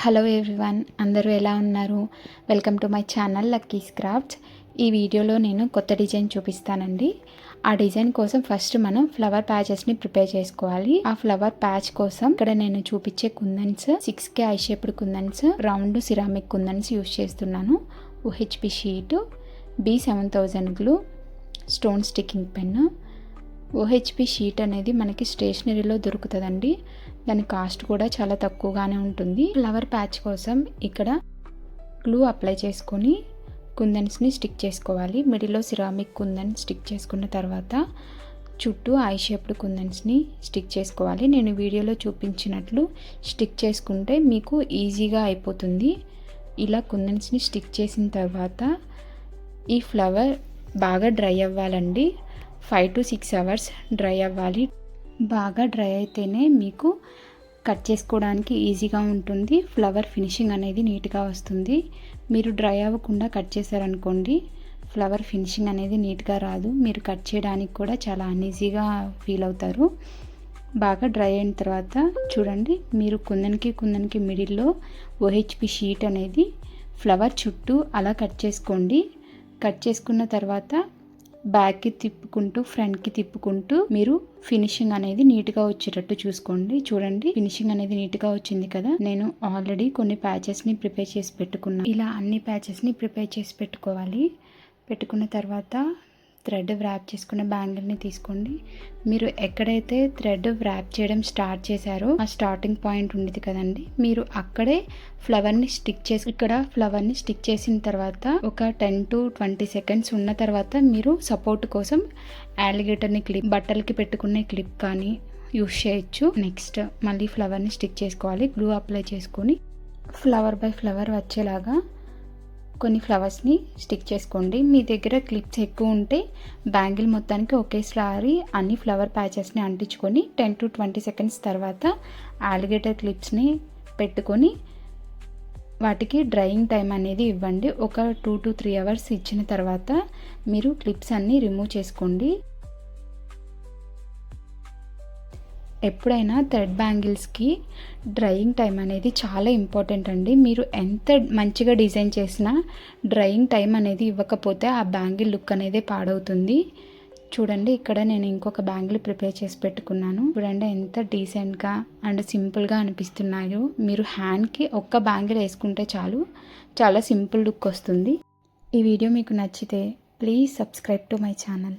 Hello everyone, అందరూ ఎలా ఉన్నారు? Welcome to my channel Lucky's crafts. ఈ వీడియోలో నేను కొత్త డిజైన్ చూపిస్తానండి. ఆ డిజైన్ కోసం ఫస్ట్ మనం ఫ్లవర్ ప్యాచెస్ని ప్రిపేర్ చేసుకోవాలి. ఆ ఫ్లవర్ ప్యాచ్ కోసం ఇక్కడ నేను చూపించే కుందన్స్ 6K I shaped kundans, round ceramic kundans use చేస్తున్నాను. UHP sheet, B7000 glue, stone sticking pen. OHP sheet అనేది మనకి స్టేషనరీలో దొరుకుతుందండి. దాని కాస్ట్ కూడా చాలా తక్కువగానే ఉంటుంది. ఫ్లవర్ ప్యాచ్ కోసం ఇక్కడ గ్లూ అప్లై చేసుకొని కుందన్స్ని స్టిక్ చేసుకోవాలి. మిడిల్లో సిరామిక్ కుందన్ స్టిక్ చేసుకున్న తర్వాత చుట్టూ ఐ షేప్డ్ కుందన్స్ని స్టిక్ చేసుకోవాలి. నేను వీడియోలో చూపించినట్లు స్టిక్ చేసుకుంటే మీకు ఈజీగా అయిపోతుంది. ఇలా కుందన్స్ని స్టిక్ చేసిన తర్వాత ఈ ఫ్లవర్ బాగా డ్రై అవ్వాలండి. 5 to 6 hours డ్రై అవ్వాలి. బాగా డ్రై అయితేనే మీకు కట్ చేసుకోవడానికి ఈజీగా ఉంటుంది. ఫ్లవర్ ఫినిషింగ్ అనేది నీట్గా వస్తుంది. మీరు డ్రై అవ్వకుండా కట్ చేశారనుకోండి, ఫ్లవర్ ఫినిషింగ్ అనేది నీట్గా రాదు. మీరు కట్ చేయడానికి కూడా చాలా అన్ఈజీగా ఫీల్ అవుతారు. బాగా డ్రై అయిన తర్వాత చూడండి, మీరు కుందన్కి మిడిల్లో OHP షీట్ అనేది ఫ్లవర్ చుట్టూ అలా కట్ చేసుకోండి. కట్ చేసుకున్న తర్వాత బ్యాక్కి తిప్పుకుంటూ ఫ్రంట్కి తిప్పుకుంటూ మీరు ఫినిషింగ్ అనేది నీట్గా వచ్చేటట్టు చూసుకోండి. చూడండి, ఫినిషింగ్ అనేది నీట్గా వచ్చింది కదా. నేను ఆల్రెడీ కొన్ని ప్యాచెస్ని ప్రిపేర్ చేసి పెట్టుకున్నాను. ఇలా అన్ని ప్యాచెస్ని ప్రిపేర్ చేసి పెట్టుకోవాలి. పెట్టుకున్న తర్వాత థ్రెడ్ వ్రాప్ చేసుకున్న బ్యాంగిల్ని తీసుకోండి. మీరు ఎక్కడైతే థ్రెడ్ వ్రాప్ చేయడం స్టార్ట్ చేశారో ఆ స్టార్టింగ్ పాయింట్ ఉండేది కదండి, మీరు అక్కడే ఫ్లవర్ని స్టిక్ చేసి ఇక్కడ ఫ్లవర్ని స్టిక్ చేసిన తర్వాత ఒక 10 to 20 seconds ఉన్న తర్వాత మీరు సపోర్ట్ కోసం అలిగేటర్ని క్లిప్, బట్టలకి పెట్టుకునే క్లిప్ కానీ యూస్ చేయొచ్చు. నెక్స్ట్ మళ్ళీ ఫ్లవర్ని స్టిక్ చేసుకోవాలి. గ్లూ అప్లై చేసుకొని ఫ్లవర్ బై ఫ్లవర్ వచ్చేలాగా కొన్ని ఫ్లవర్స్ని స్టిక్ చేసుకోండి. మీ దగ్గర క్లిప్స్ ఎక్కువ ఉంటే బ్యాంగిల్ మొత్తానికి ఒకేసారి అన్ని ఫ్లవర్ ప్యాచెస్ని అంటించుకొని 10 to 20 seconds తర్వాత అలిగేటర్ క్లిప్స్ని పెట్టుకొని వాటికి డ్రైయింగ్ టైం అనేది ఇవ్వండి. ఒక 2 to 3 hours ఇచ్చిన తర్వాత మీరు క్లిప్స్ అన్నీ రిమూవ్ చేసుకోండి. ఎప్పుడైనా థ్రెడ్ బ్యాంగిల్స్కి డ్రైయింగ్ టైం అనేది చాలా ఇంపార్టెంట్ అండి. మీరు ఎంత మంచిగా డిజైన్ చేసినా డ్రైయింగ్ టైం అనేది ఇవ్వకపోతే ఆ బ్యాంగిల్ లుక్ అనేది పాడవుతుంది. చూడండి, ఇక్కడ నేను ఇంకొక బ్యాంగిల్ ప్రిపేర్ చేసి పెట్టుకున్నాను. చూడండి ఎంత డీసెంట్గా అండ్ సింపుల్గా అనిపిస్తున్నాయో. మీరు హ్యాండ్కి ఒక్క బ్యాంగిల్ వేసుకుంటే చాలు, చాలా సింపుల్ లుక్ వస్తుంది. ఈ వీడియో మీకు నచ్చితే please subscribe to my channel.